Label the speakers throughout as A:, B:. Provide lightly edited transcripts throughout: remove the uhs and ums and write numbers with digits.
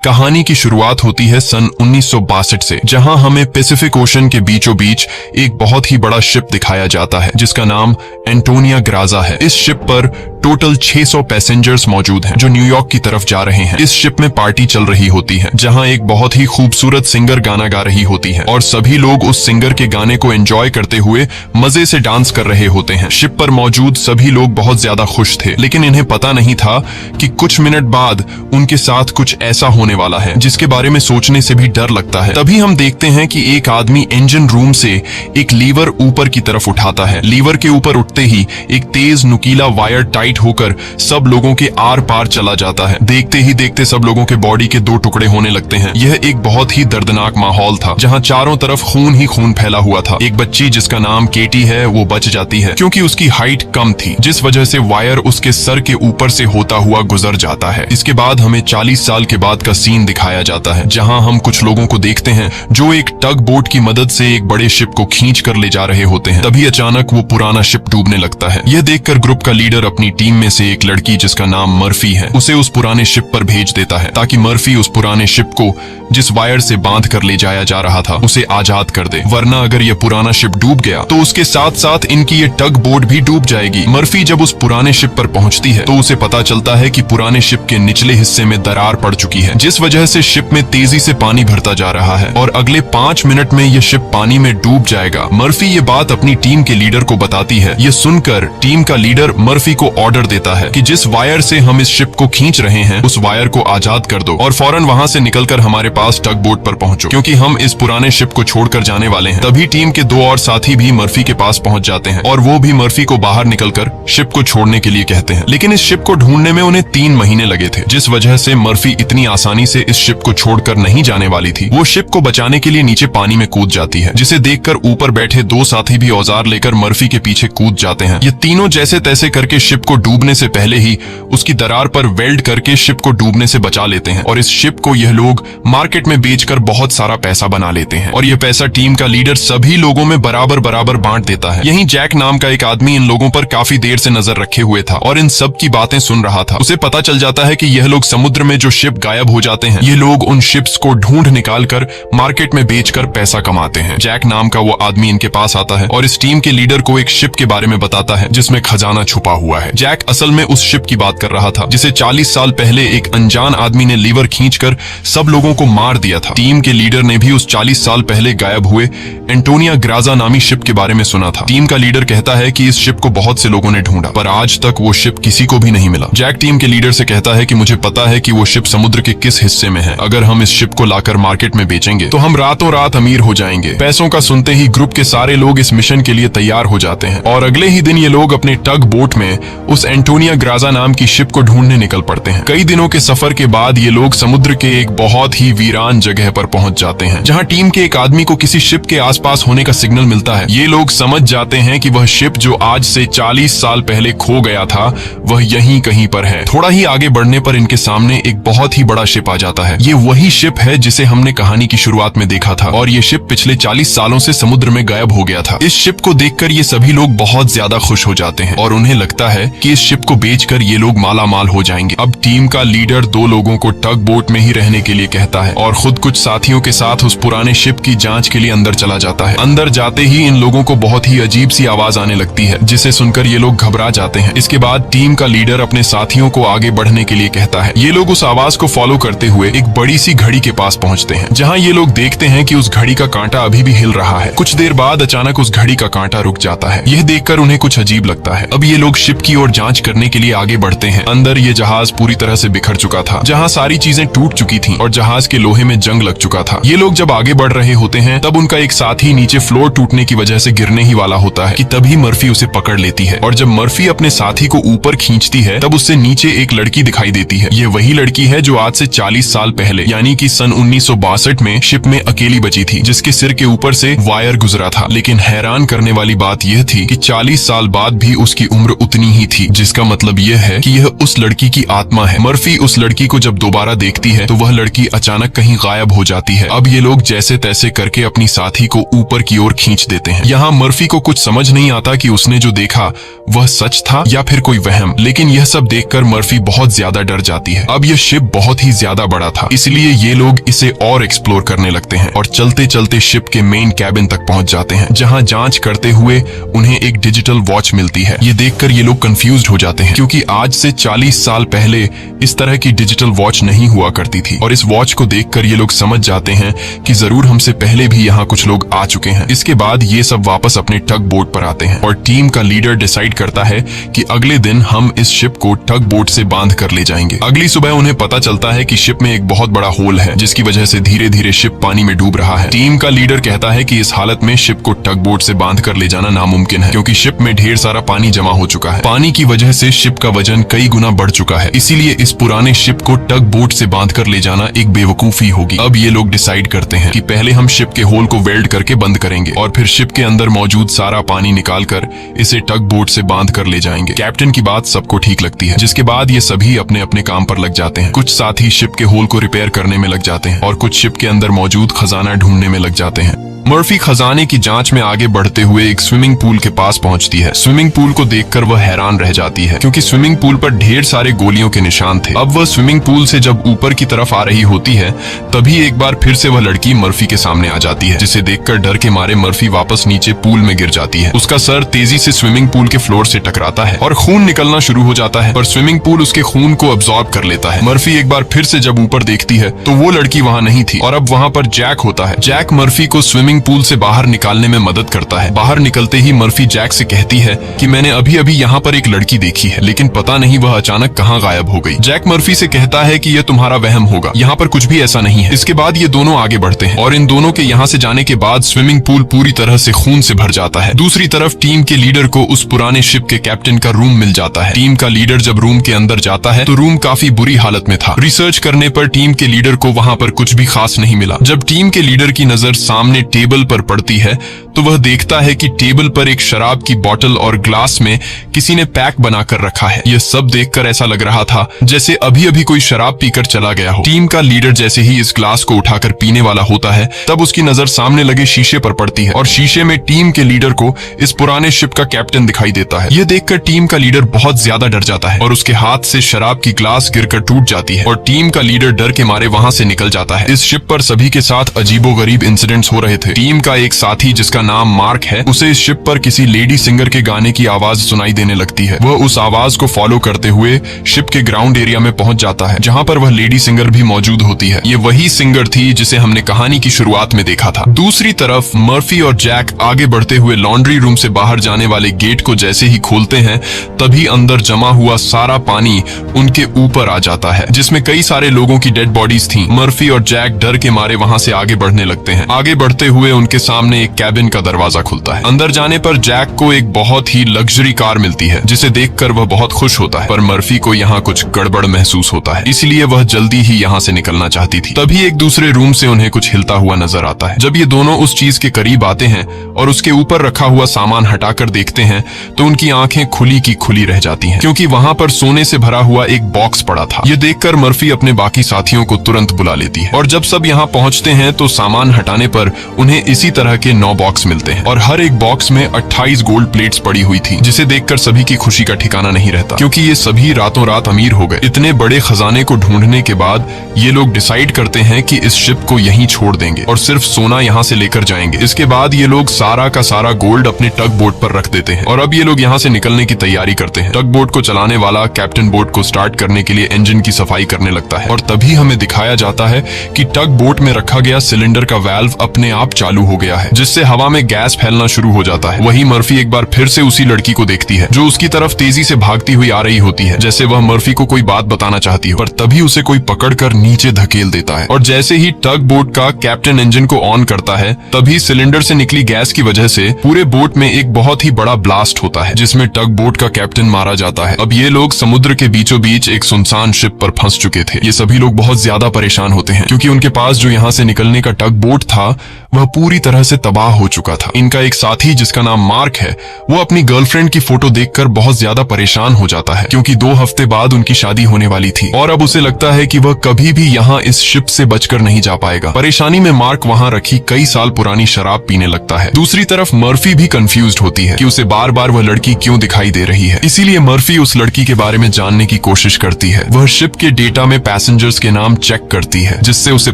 A: कहानी की शुरुआत होती है सन 1962 से, जहां हमें पैसिफिक ओशन के बीचों बीच एक बहुत ही बड़ा शिप दिखाया जाता है जिसका नाम एंटोनिया ग्राजा है। इस शिप पर टोटल 600 पैसेंजर्स मौजूद हैं जो न्यूयॉर्क की तरफ जा रहे हैं। इस शिप में पार्टी चल रही होती है जहां एक बहुत ही खूबसूरत सिंगर गाना गा रही होती है और सभी लोग उस सिंगर के गाने को एंजॉय करते हुए मजे से डांस कर रहे होते हैं। शिप पर मौजूद सभी लोग बहुत ज्यादा खुश थे, लेकिन इन्हें पता नहीं था कि कुछ मिनट बाद उनके साथ कुछ ऐसा होने वाला है जिसके बारे में सोचने से भी डर लगता है। तभी हम देखते हैं कि एक आदमी इंजन रूम से एक लीवर ऊपर की तरफ उठाता है। लीवर के ऊपर उठते ही एक तेज नुकीला वायर टाइट होकर सब लोगों के आर पार चला जाता है। देखते ही देखते सब लोगों के बॉडी के दो टुकड़े होने लगते हैं। यह एक बहुत ही दर्दनाक माहौल था जहां चारों तरफ खून ही खून फैला हुआ था। एक बच्ची जिसका नाम केटी है वो बच जाती है क्योंकि उसकी हाइट कम थी, जिस वजह से वायर उसके सर के ऊपर से होता हुआ गुजर जाता है। इसके बाद हमें 40 साल के बाद का सीन दिखाया जाता है जहां हम कुछ लोगों को देखते हैं जो एक टग बोट की मदद से एक बड़े शिप को खींच कर ले जा रहे होते हैं। तभी अचानक वो पुराना शिप डूबने लगता है। यह देखकर ग्रुप का लीडर अपनी टीम में से एक लड़की जिसका नाम मर्फी है उसे उस पुराने शिप पर भेज देता है ताकि मर्फी उस पुराने शिप को जिस वायर से बांध कर ले जाया जा रहा था उसे आजाद कर दे, वरना अगर यह पुराना शिप डूब गया तो उसके साथ साथ इनकी ये टग बोट भी डूब जाएगी। मर्फी जब उस पुराने शिप पर पहुंचती है तो उसे पता चलता है कि पुराने शिप के निचले हिस्से में दरार पड़ चुकी है, जिस वजह से शिप में तेजी से पानी भरता जा रहा है और अगले 5 मिनट में यह शिप पानी में डूब जाएगा। मर्फी ये बात अपनी टीम के लीडर को बताती है। ये सुनकर टीम का लीडर मर्फी को ऑर्डर देता है कि जिस वायर से हम इस शिप को खींच रहे हैं उस वायर को आजाद कर दो और फौरन वहां से निकलकर हमारे पास टग बोट पर पहुंचो क्योंकि हम इस पुराने शिप को छोड़कर जाने वाले हैं। तभी टीम के 2 और साथी भी मर्फी के पास पहुंच जाते हैं और वो भी मर्फी को बाहर निकलकर शिप को छोड़ने के लिए कहते हैं, लेकिन इस शिप को ढूंढने में उन्हें 3 महीने लगे थे, जिस वजह से मर्फी इतनी आसानी से इस शिप को छोड़कर नहीं जाने वाली थी। वो शिप को बचाने के लिए नीचे पानी में कूद जाती है, जिसे देखकर ऊपर बैठे 2 साथी भी औजार लेकर मर्फी के पीछे कूद जाते हैं। ये तीनों जैसे तैसे करके शिप को डूबने से पहले ही उसकी दरार पर वेल्ड करके शिप को डूबने से बचा लेते हैं और इस शिप को यह लोग मार्केट में बेचकर बहुत सारा पैसा बना लेते हैं और यह पैसा टीम का लीडर सभी लोगों में बराबर बराबर बांट देता है। यहीं जैक नाम का एक आदमी इन लोगों पर काफी देर से नजर रखे हुए था और इन सब की बातें सुन रहा था। उसे पता चल जाता है कि यह लोग समुद्र में जो शिप गायब हो जाते हैं ये लोग उन शिप्स को ढूंढ निकाल कर मार्केट में बेचकर पैसा कमाते हैं। जैक नाम का वो आदमी इनके पास आता है और इस टीम के लीडर को एक शिप के बारे में बताता है जिसमें खजाना छुपा हुआ है। जैक असल में उस शिप की बात कर रहा था जिसे 40 साल पहले एक अनजान आदमी ने लीवर खींचकर सब लोगों को मार दिया था। टीम के लीडर ने भी उस 40 साल पहले गायब हुए एंटोनिया ग्राजा नामी शिप के बारे में सुना था। टीम का लीडर कहता है कि इस शिप को बहुत से लोगों ने ढूंढा पर आज तक वो शिप किसी को भी नहीं मिला। जैक टीम के लीडर से कहता है कि मुझे पता है कि वो शिप समुद्र के किस हिस्से में है। अगर हम इस शिप को लाकर मार्केट में बेचेंगे तो हम रातों रात अमीर हो जाएंगे। पैसों का सुनते ही ग्रुप के सारे लोग इस मिशन के लिए तैयार हो जाते हैं और अगले ही दिन ये लोग अपने टग बोट में उस एंटोनिया ग्राजा नाम की शिप को ढूंढने निकल पड़ते हैं। कई दिनों के सफर के बाद ये लोग समुद्र के एक बहुत ही वीरान जगह पर पहुंच जाते हैं जहां टीम के एक आदमी को किसी शिप के आसपास होने का सिग्नल मिलता है। ये लोग समझ जाते हैं कि वह शिप जो आज से 40 साल पहले खो गया था वह यहीं कहीं पर है। थोड़ा ही आगे बढ़ने पर इनके सामने एक बहुत ही बड़ा शिप आ जाता है। ये वही शिप है जिसे हमने कहानी की शुरुआत में देखा था और ये शिप पिछले 40 सालों से समुद्र में गायब हो गया था। इस शिप को देखकर ये सभी लोग बहुत ज्यादा खुश हो जाते हैं और उन्हें लगता है कि इस शिप को बेचकर ये लोग माला माल हो जाएंगे। अब टीम का लीडर 2 लोगों को टग बोट में ही रहने के लिए कहता है और खुद कुछ साथियों के साथ उस पुराने शिप की जांच के लिए अंदर चला जाता है। अंदर जाते ही इन लोगों को बहुत ही अजीब सी आवाज आने लगती है जिसे सुनकर ये लोग घबरा जाते हैं। इसके बाद टीम का लीडर अपने साथियों को आगे बढ़ने के लिए कहता है। ये लोग उस आवाज को फॉलो करते हुए एक बड़ी सी घड़ी के पास पहुंचते हैं जहां ये लोग देखते हैं कि उस घड़ी का कांटा अभी भी हिल रहा है। कुछ देर बाद अचानक उस घड़ी का कांटा रुक जाता है। यह देखकर उन्हें कुछ अजीब लगता है। अब ये लोग शिप की ओर जांच करने के लिए आगे बढ़ते हैं। अंदर ये जहाज पूरी तरह से बिखर चुका था, जहां सारी चीजें टूट चुकी थी और जहाज के लोहे में जंग लग चुका था। ये लोग जब आगे बढ़ रहे होते हैं तब उनका एक साथी नीचे फ्लोर टूटने की वजह से गिरने ही वाला होता है कि तभी मर्फी उसे पकड़ लेती है और जब मर्फी अपने साथी को ऊपर खींचती है तब उससे नीचे एक लड़की दिखाई देती है। ये वही लड़की है जो आज से 40 साल पहले यानी कि सन 1962 में शिप में अकेली बची थी, जिसके सिर के ऊपर से वायर गुजरा था। लेकिन हैरान करने वाली बात यह थी कि 40 साल बाद भी उसकी उम्र उतनी ही थी। थी, जिसका मतलब यह है कि यह उस लड़की की आत्मा है। मर्फी उस लड़की को जब दोबारा देखती है तो वह लड़की अचानक कहीं गायब हो जाती है। अब ये लोग जैसे तैसे करके अपनी साथी को ऊपर की ओर खींच देते हैं। यहाँ मर्फी को कुछ समझ नहीं आता कि उसने जो देखा वह सच था या फिर कोई वहम, लेकिन यह सब देखकर मर्फी बहुत ज्यादा डर जाती है। अब यह शिप बहुत ही ज्यादा बड़ा था, इसलिए ये लोग इसे और एक्सप्लोर करने लगते हैं और चलते चलते शिप के मेन कैबिन तक पहुंच जाते हैं, जहां जांच करते हुए उन्हें एक डिजिटल वॉच मिलती है। ये देखकर ये लोग कंफ्यूज्ड हो जाते हैं, क्योंकि आज से 40 साल पहले इस तरह की डिजिटल वॉच नहीं हुआ करती थी। और इस वॉच को देखकर ये लोग समझ जाते हैं कि जरूर हमसे पहले भी यहाँ कुछ लोग आ चुके हैं। इसके बाद ये सब वापस अपने टग बोट पर आते हैं और टीम का लीडर डिसाइड करता है कि अगले दिन हम इस शिप को टग बोट से बांध कर ले जाएंगे। अगली सुबह उन्हें पता चलता है कि शिप में एक बहुत बड़ा होल है, जिसकी वजह से धीरे धीरे शिप पानी में डूब रहा है। टीम का लीडर कहता है कि इस हालत में शिप को टग बोट से बांध कर ले जाना नामुमकिन है, क्योंकि शिप में ढेर सारा पानी जमा हो चुका है। पानी की वजह से शिप का वजन कई गुना बढ़ चुका है, इसीलिए इस पुराने शिप को टग बोट से बांध कर ले जाना एक बेवकूफी होगी। अब ये लोग डिसाइड करते हैं कि पहले हम शिप के होल को वेल्ड करके बंद करेंगे और फिर शिप के अंदर मौजूद सारा पानी निकालकर इसे टग बोट से बांध कर ले जाएंगे। कैप्टन की बात सबको ठीक लगती है, जिसके बाद ये सभी अपने अपने काम पर लग जाते हैं। कुछ साथी शिप के होल को रिपेयर करने में लग जाते हैं और कुछ शिप के अंदर मौजूद खजाना ढूंढने में लग जाते हैं। मर्फी खजाने की जांच में आगे बढ़ते हुए एक स्विमिंग पूल के पास पहुंचती है। स्विमिंग पूल को देखकर वह हैरान रह जाती है, क्योंकि स्विमिंग पूल पर ढेर सारे गोलियों के निशान थे। अब वह स्विमिंग पूल से जब ऊपर की तरफ आ रही होती है, तभी एक बार फिर से वह लड़की मर्फी के सामने आ जाती है, जिसे देखकर डर के मारे मर्फी वापस नीचे पूल में गिर जाती है। उसका सर तेजी से स्विमिंग पूल के फ्लोर से टकराता है और खून निकलना शुरू हो जाता है, पर स्विमिंग पूल उसके खून को अब्सॉर्ब कर लेता है। मर्फी एक बार फिर से जब ऊपर देखती है तो वो लड़की वहाँ नहीं थी और अब वहाँ पर जैक होता है। जैक मर्फी को स्विमिंग पूल से बाहर निकालने में मदद करता है। बाहर निकलते ही मर्फी जैक से कहती है कि मैंने अभी अभी यहाँ पर एक लड़की देखी है, लेकिन पता नहीं वह अचानक कहाँ गायब हो गई। जैक मर्फी से कहता है कि यह तुम्हारा वहम होगा, यहाँ पर कुछ भी ऐसा नहीं है। इसके बाद ये दोनों आगे बढ़ते हैं और इन दोनों के यहाँ से जाने के बाद स्विमिंग पूल पूरी तरह से खून से भर जाता है। दूसरी तरफ टीम के लीडर को उस पुराने शिप के कैप्टन का रूम मिल जाता है। टीम का लीडर जब रूम के अंदर जाता है तो रूम काफी बुरी हालत में था। रिसर्च करने पर टीम के लीडर को वहाँ पर कुछ भी खास नहीं मिला। जब टीम के लीडर की नजर सामने टेबल पर पड़ती है तो वह देखता है कि टेबल पर एक शराब की बोतल और ग्लास में किसी ने पैक बनाकर रखा है। यह सब देखकर ऐसा लग रहा था जैसे अभी अभी कोई शराब पीकर चला गया हो। टीम का लीडर जैसे ही इस ग्लास को उठाकर पीने वाला होता है, तब उसकी नजर सामने लगे शीशे पर पड़ती है और शीशे में टीम के लीडर को इस पुराने शिप का कैप्टन दिखाई देता है। यह देखकर टीम का लीडर बहुत ज्यादा डर जाता है और उसके हाथ से शराब की ग्लास गिरकर टूट जाती है और टीम का लीडर डर के मारे वहां से निकल जाता है। इस शिप पर सभी के साथ अजीबोगरीब इंसिडेंट्स हो रहे थे। टीम का एक साथी जिसका नाम मार्क है, उसे इस शिप पर किसी लेडी सिंगर के गाने की आवाज सुनाई देने लगती है। वह उस आवाज को फॉलो करते हुए शिप के ग्राउंड एरिया में पहुंच जाता है, जहां पर वह लेडी सिंगर भी मौजूद होती है। ये वही सिंगर थी जिसे हमने कहानी की शुरुआत में देखा था। दूसरी तरफ मर्फी और जैक आगे बढ़ते हुए लॉन्ड्री रूम से बाहर जाने वाले गेट को जैसे ही खोलते हैं, तभी अंदर जमा हुआ सारा पानी उनके ऊपर आ जाता है, जिसमें कई सारे लोगों की डेड बॉडीज थी। मर्फी और जैक डर के मारे वहां से आगे बढ़ने लगते हैं। आगे बढ़ते हुए उनके सामने एक कैबिन का दरवाजा खुलता है। अंदर जाने पर जैक को एक बहुत ही लग्जरी कार मिलती है, जिसे देखकर वह बहुत खुश होता है, पर मर्फी को यहाँ कुछ गड़बड़ महसूस होता है, इसलिए वह जल्दी ही यहाँ से निकलना चाहती थी। तभी एक दूसरे रूम से उन्हें कुछ हिलता हुआ नजर आता है। जब ये दोनों उस चीज के करीब आते हैं और उसके ऊपर रखा हुआ सामान हटाकर देखते हैं तो उनकी आंखें खुली की खुली रह जाती हैं, क्योंकि वहां पर सोने से भरा हुआ एक बॉक्स पड़ा था। ये देखकर मर्फी अपने बाकी साथियों को तुरंत बुला लेती है और जब सब यहाँ पहुंचते हैं तो सामान हटाने पर उन्हें इसी तरह के 9 बॉक्स मिलते हैं और हर एक बॉक्स में 28 गोल्ड प्लेट्स पड़ी हुई थी, जिसे देखकर सभी की खुशी का ठिकाना नहीं रहता, क्योंकि ये सभी रातों रात अमीर हो गए। इतने बड़े खजाने को ढूंढने के बाद ये लोग डिसाइड करते हैं कि इस शिप को यहीं छोड़ देंगे और सिर्फ सोना यहाँ से लेकर जाएंगे। इसके बाद ये लोग सारा का सारा गोल्ड अपने टग बोट पर रख देते हैं और अब ये लोग यहाँ से निकलने की तैयारी करते हैं। टग बोट को चलाने वाला कैप्टन बोट को स्टार्ट करने के लिए इंजन की सफाई करने लगता है और तभी हमें दिखाया जाता है कि टग बोट में रखा गया सिलेंडर का वाल्व अपने आप चालू हो गया है, जिससे हवा में गैस फैलना शुरू हो जाता है। वहीं मर्फी एक बार फिर से उसी लड़की को देखती है जो उसकी तरफ तेजी से भागती हुई आ रही होती है, जैसे वह मर्फी को कोई बात बताना चाहती हो, पर तभी उसे कोई पकड़कर नीचे धकेल देता है और जैसे ही टग बोट का कैप्टन इंजन को ऑन करता है, तभी सिलेंडर से निकली गैस की वजह से पूरे बोट में एक बहुत ही बड़ा ब्लास्ट होता है, जिसमें टग बोट का कैप्टन मारा जाता है। अब ये लोग समुद्र के बीचों बीच एक सुनसान शिप पर फंस चुके थे। ये सभी लोग बहुत ज्यादा परेशान होते हैं, क्योंकि उनके पास जो यहाँ से निकलने का टग बोट था वह पूरी तरह से तबाह हो चुका था। इनका एक साथी जिसका नाम मार्क है, वो अपनी गर्लफ्रेंड की फोटो देखकर बहुत ज्यादा परेशान हो जाता है, क्योंकि 2 हफ्ते बाद उनकी शादी होने वाली थी और अब उसे लगता है कि वह कभी भी यहाँ इस शिप से बचकर नहीं जा पाएगा। परेशानी में मार्क वहाँ रखी कई साल पुरानी शराब पीने लगता है। दूसरी तरफ मर्फी भी कंफ्यूज्ड होती है कि उसे बार बार वह लड़की क्यों दिखाई दे रही है। इसीलिए मर्फी उस लड़की के बारे में जानने की कोशिश करती है। वह शिप के डेटा में पैसेंजर्स के नाम चेक करती है, जिससे उसे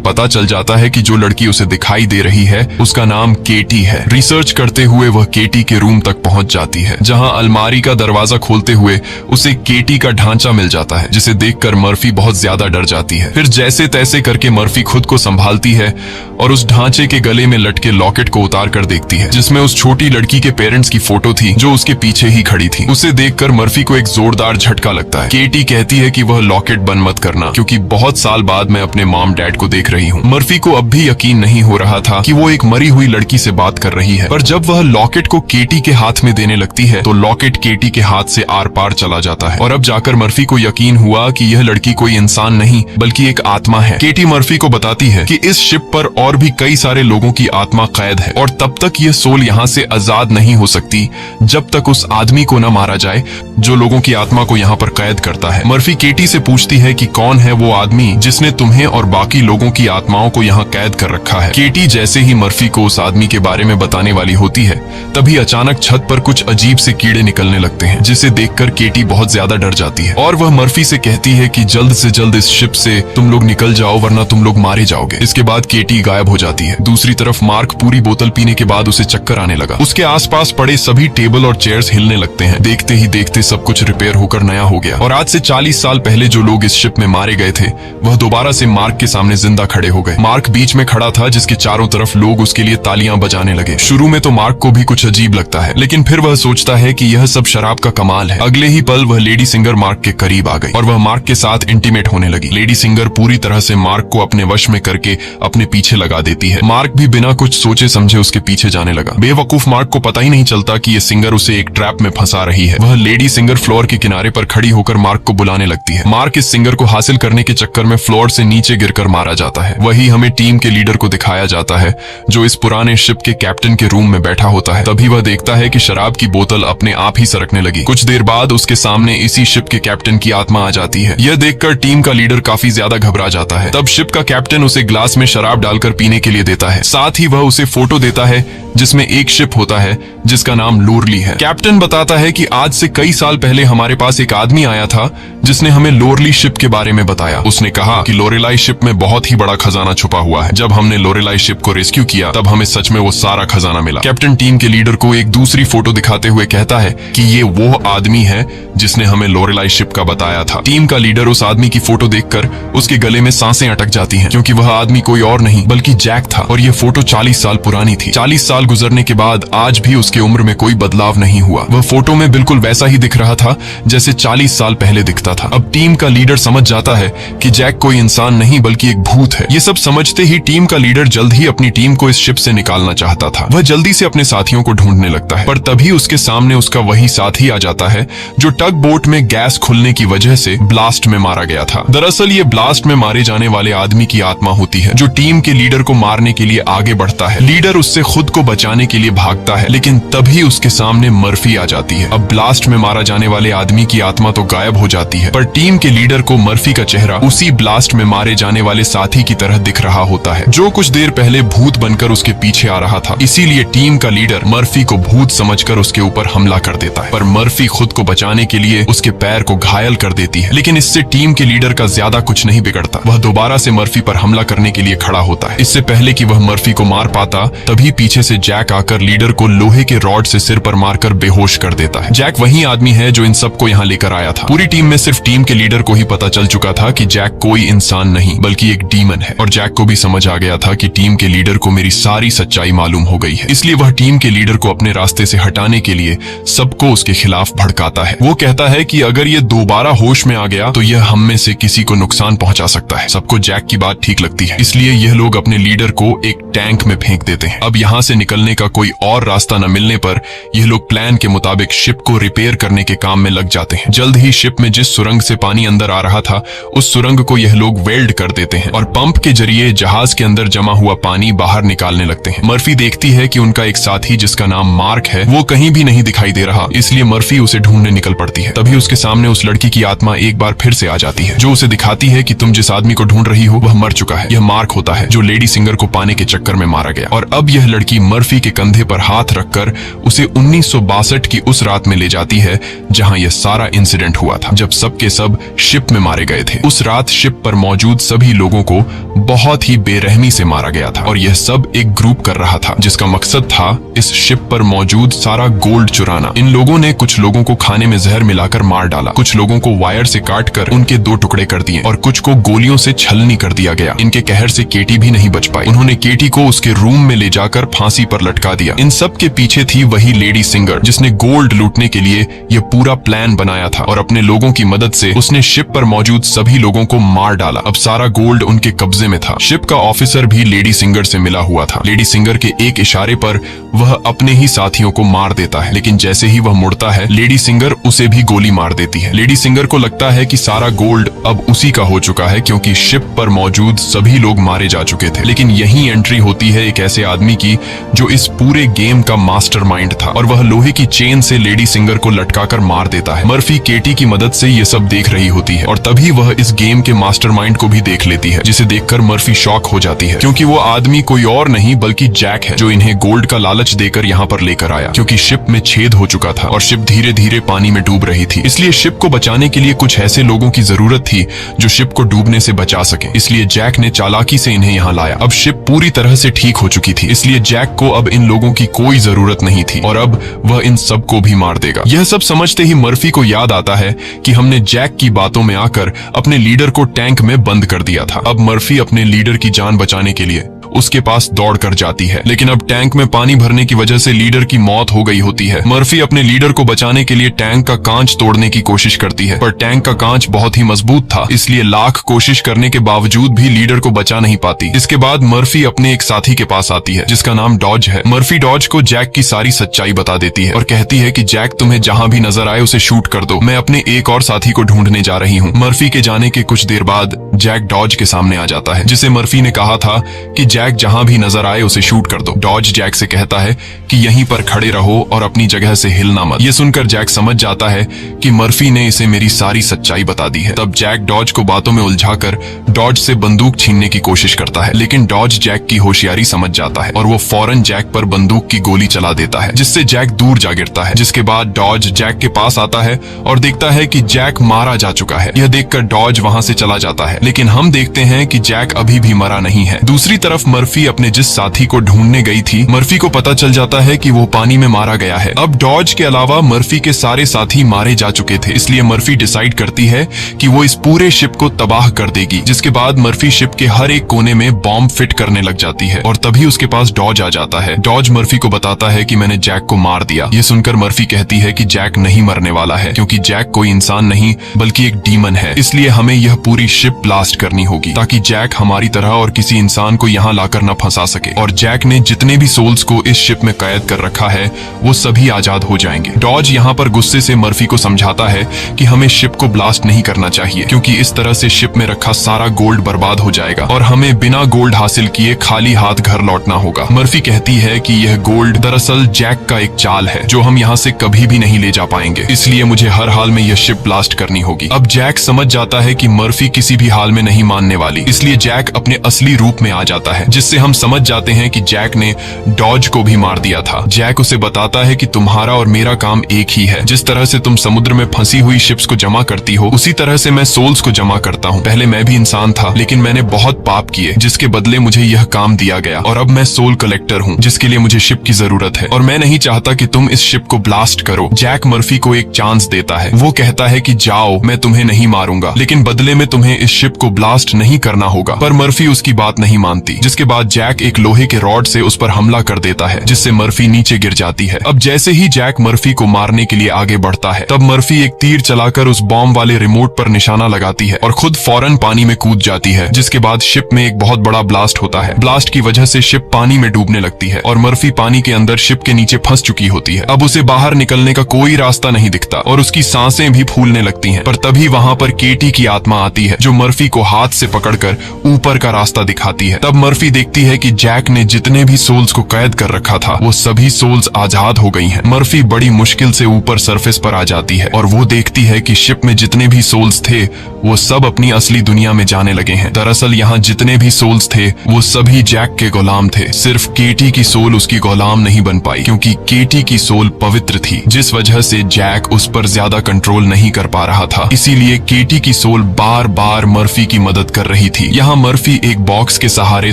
A: पता चल जाता है कि जो लड़की उसे दिखाई दे रही है उसका नाम केटी है। रिसर्च करते हुए वह केटी के रूम तक पहुंच जाती है, जहां अलमारी का दरवाजा खोलते हुए उसे केटी का ढांचा मिल जाता है, जिसे देखकर मर्फी बहुत ज्यादा डर जाती है। फिर जैसे तैसे करके मर्फी खुद को संभालती है और उस ढांचे के गले में लटके लॉकेट को उतार कर देखती है, जिसमें उस छोटी लड़की के पेरेंट्स की फोटो थी जो उसके पीछे ही खड़ी थी। उसे देखकर मर्फी को एक जोरदार झटका लगता है। केटी कहती है कि वह लॉकेट बंद मत करना, क्योंकि बहुत साल बाद मैं अपने मॉम डैड को देख रही हूँ। मर्फी को अब भी यकीन नहीं हो रहा था कि वो एक मरी हुई लड़की से बात कर रही है, पर जब वह लॉकेट को केटी के हाथ में देने लगती है तो लॉकेट केटी के हाथ से आर पार चला जाता है और अब जाकर मर्फी को यकीन हुआ कि यह लड़की कोई इंसान नहीं बल्कि एक आत्मा है। केटी मर्फी को बताती है कि इस शिप पर और भी कई सारे लोगों की आत्मा कैद है और तब तक यह सोल यहाँ से आजाद नहीं हो सकती जब तक उस आदमी को न मारा जाए जो लोगों की आत्मा को यहाँ पर कैद करता है। मर्फी केटी से पूछती है कि कौन है वो आदमी जिसने तुम्हें और बाकी लोगों की आत्माओं को यहाँ कैद कर रखा है। केटी जैसे ही मर्फी को उस आदमी के बारे में बताने वाली होती है, तभी अचानक छत पर कुछ अजीब से कीड़े निकलने लगते हैं, जिसे देखकर केटी बहुत ज्यादा डर जाती है और वह मर्फी से कहती है कि जल्द से जल्द इस शिप से तुम लोग निकल जाओ वरना तुम लोग मारे जाओगे। इसके बाद केटी गायब हो जाती है। दूसरी तरफ मार्क पूरी बोतल पीने के बाद उसे चक्कर आने लगा। उसके आसपास पड़े सभी टेबल और चेयर्स हिलने लगते हैं। देखते ही देखते सब कुछ रिपेयर होकर नया हो गया और आज से 40 साल पहले जो लोग इस शिप में मारे गए थे वह दोबारा से मार्क के सामने जिंदा खड़े हो गए। मार्क बीच में खड़ा था, जिसके चारों तरफ लोग उसके लिए तालियां बजाने लगे। शुरू में तो मार्क को भी कुछ अजीब लगता है, लेकिन फिर वह सोचता है कि यह सब शराब का कमाल है। अगले ही पल वह लेडी सिंगर मार्क के करीब आ गई और वह मार्क के साथ इंटीमेट होने लगी। लेडी सिंगर पूरी तरह से मार्क को अपने वश में करके अपने पीछे लगा देती है। मार्क भी बिना कुछ सोचे समझे उसके पीछे जाने लगा। बेवकूफ मार्क को पता ही नहीं चलता कि यह सिंगर उसे एक ट्रैप में फंसा रही है। वह लेडी सिंगर फ्लोर के किनारे पर खड़ी होकर मार्क को बुलाने लगती है। मार्क इस सिंगर को हासिल करने के चक्कर में फ्लोर से नीचे गिरकर मारा जाता है। वही हमें टीम के लीडर को दिखाया जाता है, जो इस पुराने शिप के कैप्टन के रूम में बैठा होता है। तभी वह देखता है कि शराब की बोतल अपने आप ही सरकने लगी। कुछ देर बाद उसके सामने इसी शिप के कैप्टन की आत्मा आ जाती है। यह देखकर टीम का लीडर काफी ज्यादा घबरा जाता है। तब शिप का कैप्टन उसे ग्लास में शराब डालकर पीने के लिए देता है। साथ ही वह उसे फोटो देता है जिसमें एक शिप होता है जिसका नाम लोरली है। कैप्टन बताता है कि आज से कई साल पहले हमारे पास एक आदमी आया था जिसने हमें लोरली शिप के बारे में बताया। उसने कहा कि लोरेलाई शिप में बहुत ही बड़ा खजाना छुपा हुआ है। जब हमने लोरेलाई शिप को रेस्क्यू किया तब हमें सच में वो सारा खजाना मिला। कैप्टन टीम के लीडर को एक दूसरी फोटो दिखाते हुए कहता है कि ये वो आदमी है जिसने हमें लोरेलाई शिप का बताया था। टीम का लीडर उस आदमी की फोटो देखकर उसके गले में सांसें अटक जाती हैं, क्योंकि वह आदमी कोई और नहीं बल्कि जैक था और यह फोटो 40 साल पुरानी थी। 40 साल गुजरने के बाद आज भी उसके उम्र में कोई बदलाव नहीं हुआ। वह फोटो में बिल्कुल वैसा ही दिख रहा था जैसे 40 साल पहले दिखता था। अब टीम का लीडर समझ जाता है कि जैक कोई इंसान नहीं बल्कि एक भूत है। ये सब समझते ही टीम का लीडर जल्द ही अपनी टीम को इस शिप से निकालना चाहता था। वह जल्दी से अपने साथियों को ढूंढने लगता है, पर तभी उसके सामने उसका वही साथी आ जाता है जो टग बोट में गैस खुलने की वजह से ब्लास्ट में मारा गया था। दरअसल ये ब्लास्ट में मारे जाने वाले आदमी की आत्मा होती है जो टीम के लीडर को मारने के लिए आगे बढ़ता है। लीडर उससे खुद को बचाने के लिए भागता है, लेकिन तभी उसके सामने मर्फी आ जाती है। अब ब्लास्ट में मारा जाने वाले आदमी की आत्मा तो गायब हो जाती है, पर टीम के लीडर को मर्फी का चेहरा उसी ब्लास्ट में मारे जाने वाले साथी की तरह दिख रहा होता है, जो कुछ देर पहले भूत बनकर उसके पीछे आ रहा था। इसीलिए टीम का लीडर मर्फी को भूत समझकर उसके ऊपर हमला कर देता है, पर मर्फी खुद को बचाने के लिए उसके पैर को घायल कर देती है। लेकिन इससे टीम के लीडर का ज्यादा कुछ नहीं बिगड़ता। वह दोबारा से मर्फी पर हमला करने के लिए खड़ा होता है। इससे पहले कि वह मर्फी को मार पाता, तभी पीछे से जैक आकर लीडर को लोहे के रॉड से सिर पर मारकर बेहोश कर देता है। जैक वही आदमी है जो इन सबको यहाँ लेकर आया था। पूरी टीम में सिर्फ टीम के लीडर को ही पता चल चुका था कि जैक कोई इंसान नहीं बल्कि एक डीमन है, और जैक को भी समझ आ गया था कि टीम के लीडर को मेरी सारी सच्चाई मालूम हो गई है। इसलिए वह टीम के लीडर को अपने रास्ते से हटाने के लिए सबको उसके खिलाफ भड़काता है। वो कहता है कि अगर ये दोबारा होश में आ गया तो यह हम में से किसी को नुकसान पहुंचा सकता है। सबको जैक की बात ठीक लगती है, इसलिए यह लोग अपने लीडर को एक टैंक में फेंक देते हैं। अब यहाँ से निकलने का कोई और रास्ता न मिलने पर यह लोग प्लान के मुताबिक शिप को रिपेयर करने के काम में लग जाते हैं। जल्द ही शिप में जिस सुरंग से पानी अंदर आ रहा था उस सुरंग को यह लोग वेल्ड कर देते हैं और पंप के जरिए जहाज के अंदर जमा हुआ पानी बाहर निकालने लगते हैं। मर्फी देखती है कि उनका एक साथी जिसका नाम मार्क है वो कहीं भी नहीं दिखाई दे रहा, इसलिए मर्फी उसे ढूंढने निकल पड़ती है। तभी उसके सामने उस लड़की की आत्मा एक बार फिर से आ जाती है, जो उसे दिखाती है कि तुम जिस आदमी को ढूंढ रही हो वह मर चुका है। यह मार्क होता है जो लेडी सिंगर को पाने के चक्कर में मारा गया। और अब यह लड़की मर्फी के कंधे पर हाथ रखकर उसे 1962 की उस रात में ले जाती है जहां यह सारा इंसिडेंट हुआ था, जब सबके सब शिप में मारे गए थे। उस रात शिप पर मौजूद सभी लोगों को बहुत ही बेरहमी से मारा गया था और यह सब एक ग्रुप कर रहा था जिसका मकसद था इस शिप पर मौजूद सारा गोल्ड चुराना। इन लोगों ने कुछ लोगों को खाने में जहर मिलाकर मार डाला, कुछ लोगों को वायर से काटकर उनके 2 टुकड़े कर दिए और कुछ को गोलियों से छलनी कर दिया गया। इनके कहर से केटी भी नहीं बच पाई। उन्होंने केटी को उसके रूम में ले जाकर फांसी पर लटका दिया। इन सब के पीछे थी वही लेडी सिंगर जिसने गोल्ड लूटने के लिए यह पूरा प्लान बनाया था और अपने लोगों की मदद से उसने शिप पर मौजूद सभी लोगों को मार डाला। अब सारा गोल्ड उनके कब्जे में था। शिप का ऑफिसर भी लेडी सिंगर से मिला हुआ था। लेडी सिंगर के एक इशारे पर वह अपने ही साथियों को मार देता है, लेकिन जैसे ही वह मुड़ता है लेडी सिंगर उसे भी गोली मार देती है। लेडी सिंगर को लगता है कि सारा गोल्ड अब उसी का हो चुका है क्योंकि शिप पर मौजूद सभी लोग मारे जा चुके थे। लेकिन यही एंट्री होती है एक ऐसे आदमी की जो इस पूरे गेम का मास्टरमाइंड था और वह लोहे की चेन से लेडी सिंगर को लटकाकर मार देता है। मर्फी केटी की मदद से ये सब देख रही होती है और तभी वह इस गेम के मास्टरमाइंड को भी देख लेती है, जिसे देखकर मर्फी शॉक हो जाती है क्योंकि वो आदमी कोई और नहीं बल्कि जैक है, जो इन्हें गोल्ड का लालच देकर यहाँ पर लेकर आया। क्योंकि शिप में छेद हो चुका था और शिप धीरे धीरे पानी में डूब रही थी, इसलिए शिप को बचाने के लिए कुछ ऐसे लोगों की जरूरत थी जो शिप को डूबने से बचा सके। इसलिए जैक ने चालाकी से इन्हें यहाँ लाया। अब शिप पूरी तरह से ठीक हो चुकी थी, इसलिए जैक को अब इन लोगों की कोई जरूरत नहीं थी और अब वह इन सबको भी मार देगा। यह सब समझते ही मर्फी को याद आता है कि हमने जैक की बातों में आकर अपने लीडर को टैंक में बंद कर दिया था। अब मर्फी अपने लीडर की जान बचाने के लिए उसके पास दौड़ कर जाती है, लेकिन अब टैंक में पानी भरने की वजह से लीडर की मौत हो गई होती है। मर्फी अपने लीडर को बचाने के लिए टैंक का कांच तोड़ने की कोशिश करती है, पर टैंक का कांच बहुत ही मजबूत था, इसलिए लाख कोशिश करने के बावजूद भी लीडर को बचा नहीं पाती। इसके बाद मर्फी अपने एक साथी के पास आती है जिसका नाम डॉज है। मर्फी डॉज को जैक की सारी सच्चाई बता देती है और कहती है कि जैक तुम्हें जहां भी नजर आए उसे शूट कर दो, मैं अपने एक और साथी को ढूंढने जा रही हूँ। मर्फी के जाने के कुछ देर बाद जैक डॉज के सामने आ जाता है, जिसे मर्फी ने कहा था कि जैक जहां भी नजर आए उसे शूट कर दो। डॉज जैक से कहता है कि यहीं पर खड़े रहो और अपनी जगह से हिलना मत। ये सुनकर जैक समझ जाता है कि मर्फी ने इसे मेरी सारी सच्चाई बता दी है। तब जैक डॉज को बातों में उलझाकर डॉज से बंदूक छीनने की कोशिश करता है, लेकिन डॉज जैक की होशियारी समझ जाता है और वो फौरन जैक पर बंदूक की गोली चला देता है, जिससे जैक दूर जा गिरता है। जिसके बाद डॉज जैक के पास आता है और देखता है कि जैक मारा जा चुका है। यह देखकर डॉज वहां से चला जाता है, लेकिन हम देखते हैं कि जैक अभी भी मरा नहीं है। दूसरी तरफ मर्फी अपने जिस साथी को ढूंढने गई थी, मर्फी को पता चल जाता है कि वो पानी में मारा गया है। अब डॉज के अलावा मर्फी के सारे साथी मारे जा चुके थे, इसलिए मर्फी डिसाइड करती है कि वो इस पूरे शिप को तबाह कर देगी। जिसके बाद मर्फी शिप के हर एक कोने में बॉम्ब फिट करने लग जाती है और तभी उसके पास डॉज आ जाता है। डॉज मर्फी को बताता है कि मैंने जैक को मार दिया। ये सुनकर मर्फी कहती है कि जैक नहीं मरने वाला है, क्योंकि जैक कोई इंसान नहीं बल्कि एक डीमन है, इसलिए हमें यह पूरी शिप ब्लास्ट करनी होगी ताकि जैक हमारी तरह और किसी इंसान को यहाँ लाकर न फंसा सके। और जैक ने जितने भी सोल्स को इस शिप में कैद कर रखा है वो सभी आजाद हो जाएंगे। डॉज यहाँ पर गुस्से से मर्फी को समझाता है कि हमें शिप को ब्लास्ट नहीं करना चाहिए, क्योंकि इस तरह से शिप में रखा सारा गोल्ड बर्बाद हो जाएगा और हमें बिना गोल्ड हासिल किए खाली हाथ घर लौटना होगा। मर्फी कहती है कि यह गोल्ड दरअसल जैक का एक चाल है जो हम यहाँ से कभी भी नहीं ले जा पाएंगे, इसलिए मुझे हर हाल में यह शिप ब्लास्ट करनी होगी। अब जैक समझ जाता है कि मर्फी किसी भी हाल में नहीं मानने वाली, इसलिए जैक अपने असली रूप में आ जाता है, जिससे हम समझ जाते हैं कि जैक ने डॉज को भी मार दिया था। जैक उसे बताता है कि तुम्हारा और मेरा काम एक ही है, जिस तरह से तुम समुद्र में फंसी हुई शिप्स को जमा करती हो उसी तरह से मैं सोल्स को जमा करता हूँ। पहले मैं भी इंसान था, लेकिन मैंने बहुत पाप किए जिसके बदले मुझे यह काम दिया गया और अब मैं सोल कलेक्टर हूँ, जिसके लिए मुझे शिप की जरूरत है और मैं नहीं चाहता कि तुम इस शिप को ब्लास्ट करो। जैक मर्फी को एक चांस देता है। वो कहता है कि जाओ, मैं तुम्हें नहीं मारूंगा, लेकिन बदले में तुम्हें इस शिप को ब्लास्ट नहीं करना होगा। पर मर्फी उसकी बात नहीं मानती, जिसके बाद जैक एक लोहे के रॉड से उस पर हमला कर देता है, जिससे मर्फी नीचे गिर जाती है। अब जैसे ही जैक मर्फी को मारने के लिए आगे बढ़ता है, तब मर्फी एक तीर चलाकर उस बॉम्ब वाले रिमोट पर निशाना लगाती है और खुद फौरन पानी में कूद जाती है। जिसके बाद शिप में एक बहुत बड़ा ब्लास्ट होता है। ब्लास्ट की वजह से शिप पानी में डूबने लगती है और मर्फी पानी के अंदर शिप के नीचे फंस चुकी होती है। अब उसे बाहर निकलने का कोई रास्ता नहीं दिखता और उसकी सांसें भी फूलने लगती हैं। पर तभी वहां पर केटी की आत्मा आती है, जो मर्फी को हाथ से पकड़कर ऊपर का रास्ता दिखाती है। तब मर्फी मर्फी देखती है कि जैक ने जितने भी सोल्स को कैद कर रखा था वो सभी सोल्स आजाद हो गई हैं। मर्फी बड़ी मुश्किल से ऊपर सरफेस पर आ जाती है और वो देखती है कि शिप में जितने भी सोल्स थे वो सब अपनी असली दुनिया में जाने लगे हैं। दरअसल यहाँ जितने भी सोल्स थे वो सभी जैक के गुलाम थे। सिर्फ केटी की सोल उसकी गुलाम नहीं बन पाई क्योंकि केटी की सोल पवित्र थी, जिस वजह से जैक उस पर ज्यादा कंट्रोल नहीं कर पा रहा था। इसीलिए केटी की सोल बार बार मर्फी की मदद कर रही थी। यहाँ मर्फी एक बॉक्स के सहारे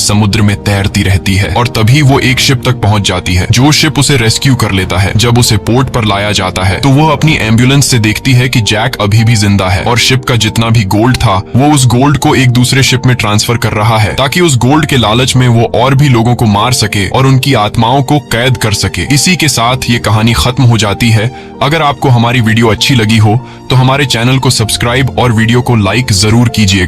A: समुद्र में तैरती रहती है और तभी वो एक शिप तक पहुंच जाती है जो शिप उसे रेस्क्यू कर लेता है। जब उसे पोर्ट पर लाया जाता है तो वो अपनी एम्बुलेंस से देखती है कि जैक अभी भी जिंदा है और शिप का जितना भी गोल्ड था वो उस गोल्ड को एक दूसरे शिप में ट्रांसफर कर रहा है ताकि उस गोल्ड के लालच में वो और भी लोगों को मार सके और उनकी आत्माओं को कैद कर सके। इसी के साथ ये कहानी खत्म हो जाती है। अगर आपको हमारी वीडियो अच्छी लगी हो तो हमारे चैनल को सब्सक्राइब और वीडियो को लाइक जरूर कीजिएगा।